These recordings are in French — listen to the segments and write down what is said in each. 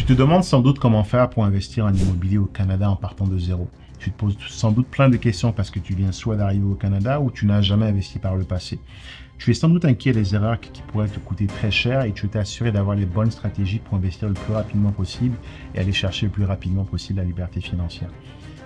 Tu te demandes sans doute comment faire pour investir en immobilier au Canada en partant de zéro. Tu te poses sans doute plein de questions parce que tu viens soit d'arriver au Canada ou tu n'as jamais investi par le passé. Tu es sans doute inquiet des erreurs qui pourraient te coûter très cher et tu veux t'assurer d'avoir les bonnes stratégies pour investir le plus rapidement possible et aller chercher le plus rapidement possible la liberté financière.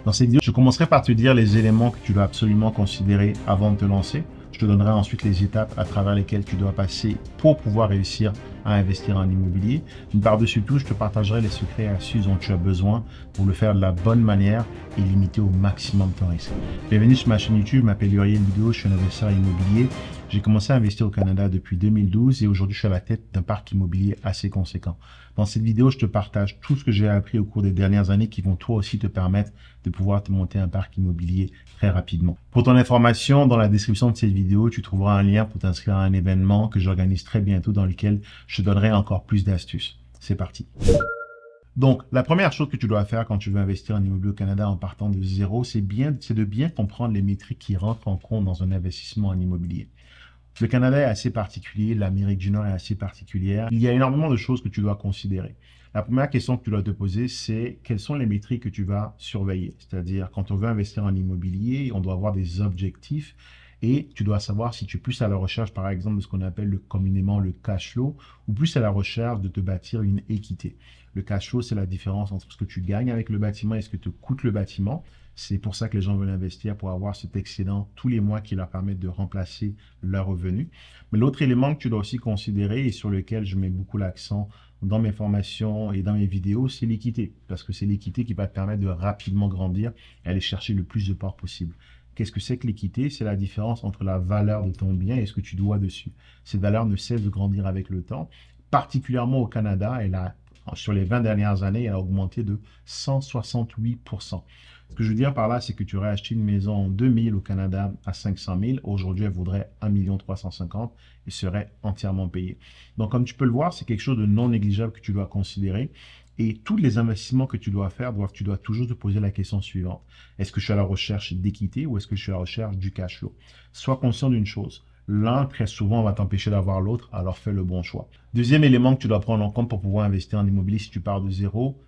Dans cette vidéo, je commencerai par te dire les éléments que tu dois absolument considérer avant de te lancer. Je te donnerai ensuite les étapes à travers lesquelles tu dois passer pour pouvoir réussir à investir en immobilier. Mais par-dessus tout, je te partagerai les secrets et astuces dont tu as besoin pour le faire de la bonne manière et limiter au maximum ton risque. Bienvenue sur ma chaîne YouTube, je m'appelle Uriel Bido, je suis un investisseur immobilier. J'ai commencé à investir au Canada depuis 2012 et aujourd'hui je suis à la tête d'un parc immobilier assez conséquent. Dans cette vidéo, je te partage tout ce que j'ai appris au cours des dernières années qui vont toi aussi te permettre de pouvoir te monter un parc immobilier très rapidement. Pour ton information, dans la description de cette vidéo, tu trouveras un lien pour t'inscrire à un événement que j'organise très bientôt dans lequel je te donnerai encore plus d'astuces. C'est parti. Donc, la première chose que tu dois faire quand tu veux investir en immobilier au Canada en partant de zéro, c'est de bien comprendre les métriques qui rentrent en compte dans un investissement en immobilier. Le Canada est assez particulier, l'Amérique du Nord est assez particulière. Il y a énormément de choses que tu dois considérer. La première question que tu dois te poser, c'est quelles sont les métriques que tu vas surveiller. C'est-à-dire, quand on veut investir en immobilier, on doit avoir des objectifs et tu dois savoir si tu es plus à la recherche, par exemple, de ce qu'on appelle communément le cash flow ou plus à la recherche de te bâtir une équité. Le cash flow, c'est la différence entre ce que tu gagnes avec le bâtiment et ce que te coûte le bâtiment. C'est pour ça que les gens veulent investir, pour avoir cet excédent tous les mois qui leur permettent de remplacer leurs revenus. Mais l'autre élément que tu dois aussi considérer et sur lequel je mets beaucoup l'accent dans mes formations et dans mes vidéos, c'est l'équité. Parce que c'est l'équité qui va te permettre de rapidement grandir et aller chercher le plus de parts possible. Qu'est-ce que c'est que l'équité? C'est la différence entre la valeur de ton bien et ce que tu dois dessus. Cette valeur ne cesse de grandir avec le temps. Particulièrement au Canada, sur les 20 dernières années, elle a augmenté de 168%. Ce que je veux dire par là, c'est que tu aurais acheté une maison en 2000 au Canada à 500 000. Aujourd'hui, elle vaudrait 1 350 000 et serait entièrement payée. Donc, comme tu peux le voir, c'est quelque chose de non négligeable que tu dois considérer. Et tous les investissements que tu dois faire, tu dois toujours te poser la question suivante. Est-ce que je suis à la recherche d'équité ou est-ce que je suis à la recherche du cash flow? Sois conscient d'une chose. L'un, très souvent, va t'empêcher d'avoir l'autre, alors fais le bon choix. Deuxième élément que tu dois prendre en compte pour pouvoir investir en immobilier si tu pars de zéro,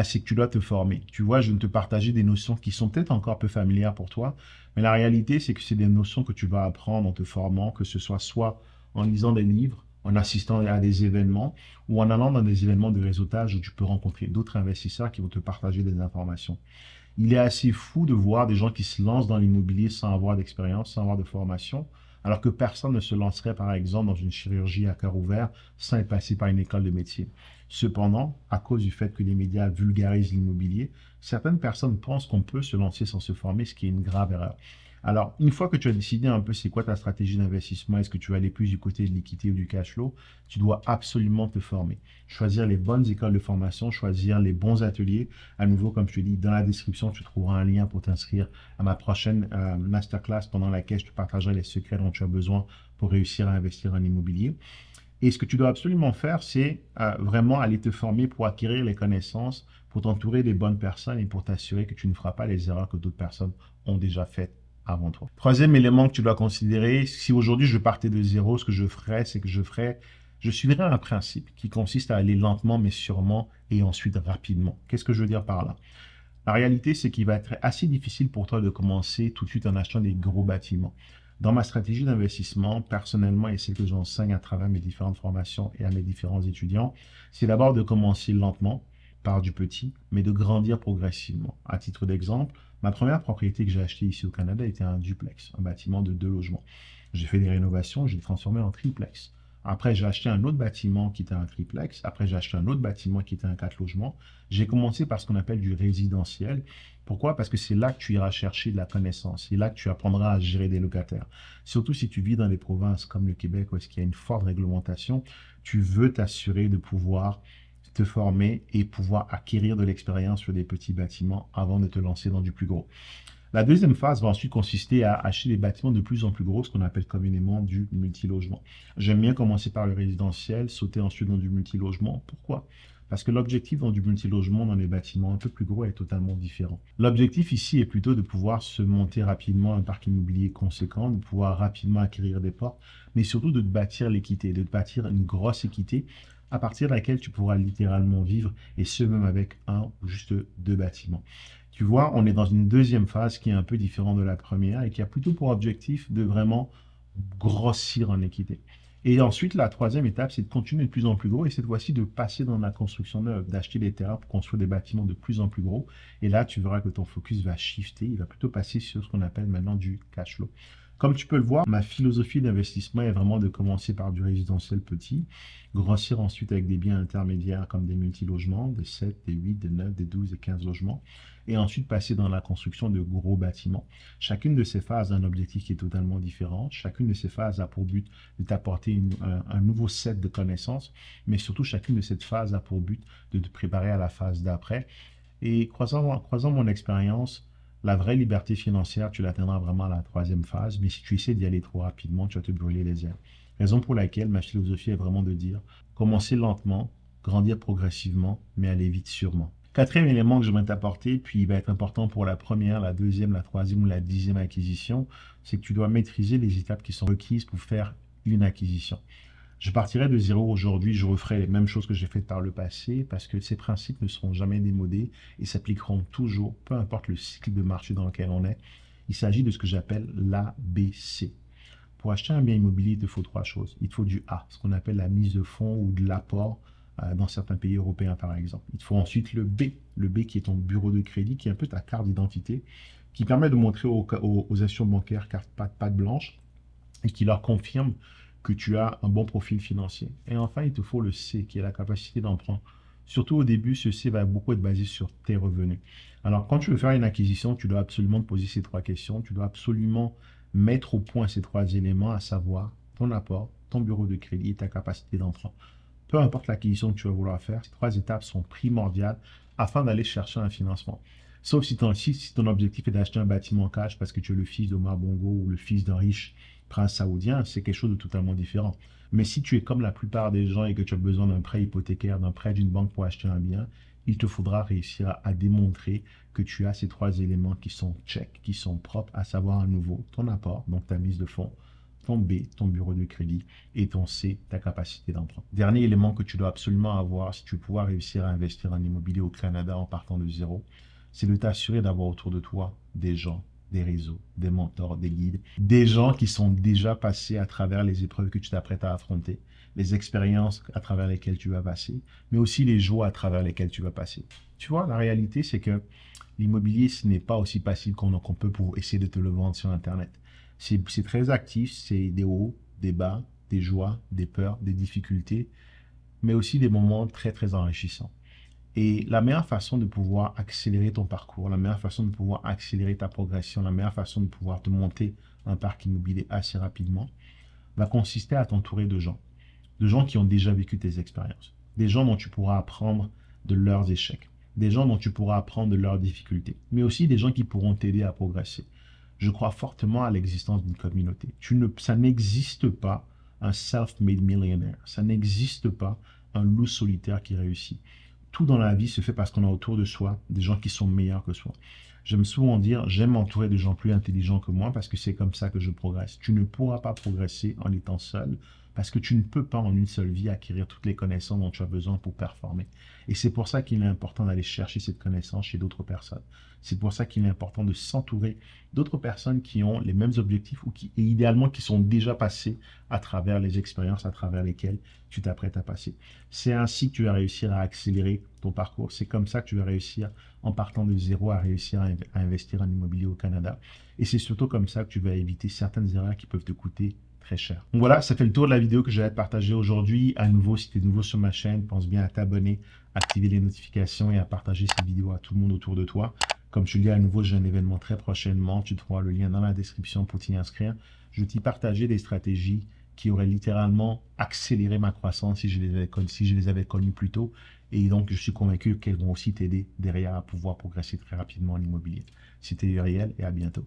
c'est que tu dois te former. Tu vois, je viens de te partager des notions qui sont peut-être encore peu familières pour toi, mais la réalité, c'est que c'est des notions que tu vas apprendre en te formant, que ce soit en lisant des livres, en assistant à des événements ou en allant dans des événements de réseautage où tu peux rencontrer d'autres investisseurs qui vont te partager des informations. Il est assez fou de voir des gens qui se lancent dans l'immobilier sans avoir d'expérience, sans avoir de formation, alors que personne ne se lancerait, par exemple, dans une chirurgie à cœur ouvert sans être passé par une école de métier. Cependant, à cause du fait que les médias vulgarisent l'immobilier, certaines personnes pensent qu'on peut se lancer sans se former, ce qui est une grave erreur. Alors, une fois que tu as décidé un peu c'est quoi ta stratégie d'investissement, est-ce que tu vas aller plus du côté de l'équité ou du cash flow, tu dois absolument te former. Choisir les bonnes écoles de formation, choisir les bons ateliers. À nouveau, comme je te dis, dans la description, tu trouveras un lien pour t'inscrire à ma prochaine masterclass pendant laquelle je te partagerai les secrets dont tu as besoin pour réussir à investir en immobilier. Et ce que tu dois absolument faire, c'est vraiment aller te former pour acquérir les connaissances, pour t'entourer des bonnes personnes et pour t'assurer que tu ne feras pas les erreurs que d'autres personnes ont déjà faites avant toi. Troisième élément que tu dois considérer, si aujourd'hui je partais de zéro, ce que je ferais, c'est que je suivrais un principe qui consiste à aller lentement mais sûrement et ensuite rapidement. Qu'est-ce que je veux dire par là? La réalité, c'est qu'il va être assez difficile pour toi de commencer tout de suite en achetant des gros bâtiments. Dans ma stratégie d'investissement, personnellement, et celle que j'enseigne à travers mes différentes formations et à mes différents étudiants, c'est d'abord de commencer lentement, par du petit, mais de grandir progressivement. À titre d'exemple, ma première propriété que j'ai achetée ici au Canada était un duplex, un bâtiment de 2 logements. J'ai fait des rénovations, j'ai transformé en triplex. Après, j'ai acheté un autre bâtiment qui était un triplex. Après, j'ai acheté un autre bâtiment qui était un 4 logements. J'ai commencé par ce qu'on appelle du résidentiel. Pourquoi? Parce que c'est là que tu iras chercher de la connaissance. C'est là que tu apprendras à gérer des locataires. Surtout si tu vis dans des provinces comme le Québec où il y a une forte réglementation, tu veux t'assurer de pouvoir te former et pouvoir acquérir de l'expérience sur des petits bâtiments avant de te lancer dans du plus gros. La deuxième phase va ensuite consister à acheter des bâtiments de plus en plus gros, ce qu'on appelle communément du multilogement. J'aime bien commencer par le résidentiel, sauter ensuite dans du multilogement. Pourquoi? Parce que l'objectif dans du multilogement, dans les bâtiments un peu plus gros, est totalement différent. L'objectif ici est plutôt de pouvoir se monter rapidement un parc immobilier conséquent, de pouvoir rapidement acquérir des portes, mais surtout de bâtir l'équité, de bâtir une grosse équité à partir de laquelle tu pourras littéralement vivre, et ce même avec un ou juste deux bâtiments. Tu vois, on est dans une deuxième phase qui est un peu différente de la première et qui a plutôt pour objectif de vraiment grossir en équité. Et ensuite, la troisième étape, c'est de continuer de plus en plus gros et cette fois-ci de passer dans la construction neuve, d'acheter des terrains pour construire des bâtiments de plus en plus gros. Et là, tu verras que ton focus va shifter, il va plutôt passer sur ce qu'on appelle maintenant du cash flow. Comme tu peux le voir, ma philosophie d'investissement est vraiment de commencer par du résidentiel petit, grossir ensuite avec des biens intermédiaires comme des multilogements, des 7, des 8, des 9, des 12 et 15 logements, et ensuite passer dans la construction de gros bâtiments. Chacune de ces phases a un objectif qui est totalement différent. Chacune de ces phases a pour but de t'apporter un nouveau set de connaissances, mais surtout chacune de ces phases a pour but de te préparer à la phase d'après. Et croisant mon expérience, la vraie liberté financière, tu l'atteindras vraiment à la troisième phase, mais si tu essaies d'y aller trop rapidement, tu vas te brûler les ailes. Raison pour laquelle ma philosophie est vraiment de dire, commencer lentement, grandir progressivement, mais aller vite sûrement. Quatrième élément que je vais t'apporter, puis il va être important pour la première, la deuxième, la troisième ou la 10e acquisition, c'est que tu dois maîtriser les étapes qui sont requises pour faire une acquisition. Je partirai de zéro aujourd'hui, je referai les mêmes choses que j'ai faites par le passé parce que ces principes ne seront jamais démodés et s'appliqueront toujours, peu importe le cycle de marché dans lequel on est. Il s'agit de ce que j'appelle l'ABC. Pour acheter un bien immobilier, il te faut trois choses. Il te faut du A, ce qu'on appelle la mise de fonds ou de l'apport dans certains pays européens par exemple. Il te faut ensuite le B qui est ton bureau de crédit, qui est un peu ta carte d'identité, qui permet de montrer aux assurances bancaires carte patte blanche et qui leur confirme que tu as un bon profil financier. Et enfin, il te faut le C, qui est la capacité d'emprunt. Surtout au début, ce C va beaucoup être basé sur tes revenus. Alors, quand tu veux faire une acquisition, tu dois absolument te poser ces trois questions. Tu dois absolument mettre au point ces trois éléments, à savoir ton apport, ton bureau de crédit et ta capacité d'emprunt. Peu importe l'acquisition que tu vas vouloir faire, ces trois étapes sont primordiales afin d'aller chercher un financement. Sauf si ton objectif est d'acheter un bâtiment cash parce que tu es le fils d'Omar Bongo ou le fils d'un riche prince saoudien, c'est quelque chose de totalement différent. Mais si tu es comme la plupart des gens et que tu as besoin d'un prêt hypothécaire, d'un prêt d'une banque pour acheter un bien, il te faudra réussir à démontrer que tu as ces trois éléments qui sont check, qui sont propres, à savoir à nouveau ton apport, donc ta mise de fonds, ton B, ton bureau de crédit, et ton C, ta capacité d'emprunt. Dernier élément que tu dois absolument avoir si tu veux pouvoir réussir à investir en immobilier au Canada en partant de zéro, c'est de t'assurer d'avoir autour de toi des gens, des réseaux, des mentors, des guides, des gens qui sont déjà passés à travers les épreuves que tu t'apprêtes à affronter, les expériences à travers lesquelles tu vas passer, mais aussi les joies à travers lesquelles tu vas passer. Tu vois, la réalité, c'est que l'immobilier, ce n'est pas aussi facile qu'on peut pour essayer de te le vendre sur Internet. C'est très actif, c'est des hauts, des bas, des joies, des peurs, des difficultés, mais aussi des moments très, très enrichissants. Et la meilleure façon de pouvoir accélérer ton parcours, la meilleure façon de pouvoir accélérer ta progression, la meilleure façon de pouvoir te monter un parc immobilier assez rapidement, va consister à t'entourer de gens qui ont déjà vécu tes expériences, des gens dont tu pourras apprendre de leurs échecs, des gens dont tu pourras apprendre de leurs difficultés, mais aussi des gens qui pourront t'aider à progresser. Je crois fortement à l'existence d'une communauté. Ça n'existe pas un self-made millionaire, ça n'existe pas un loup solitaire qui réussit. Tout dans la vie se fait parce qu'on a autour de soi des gens qui sont meilleurs que soi. J'aime souvent dire, j'aime m'entourer de gens plus intelligents que moi parce que c'est comme ça que je progresse. Tu ne pourras pas progresser en étant seul parce que tu ne peux pas en une seule vie acquérir toutes les connaissances dont tu as besoin pour performer. Et c'est pour ça qu'il est important d'aller chercher cette connaissance chez d'autres personnes. C'est pour ça qu'il est important de s'entourer d'autres personnes qui ont les mêmes objectifs et idéalement qui sont déjà passées à travers les expériences à travers lesquelles tu t'apprêtes à passer. C'est ainsi que tu vas réussir à accélérer ton parcours. C'est comme ça que tu vas réussir, en partant de zéro, à réussir à investir en immobilier au Canada. Et c'est surtout comme ça que tu vas éviter certaines erreurs qui peuvent te coûter très cher. Donc voilà, ça fait le tour de la vidéo que j'allais te partager aujourd'hui. À nouveau, si tu es nouveau sur ma chaîne, pense bien à t'abonner, activer les notifications et à partager cette vidéo à tout le monde autour de toi. Comme je te dis à nouveau, j'ai un événement très prochainement. Tu trouveras le lien dans la description pour t'y inscrire. Je vais t'y partager des stratégies qui auraient littéralement accéléré ma croissance si je les avais connues plus tôt. Et donc, je suis convaincu qu'elles vont aussi t'aider derrière à pouvoir progresser très rapidement en immobilier. C'était Uriel et à bientôt.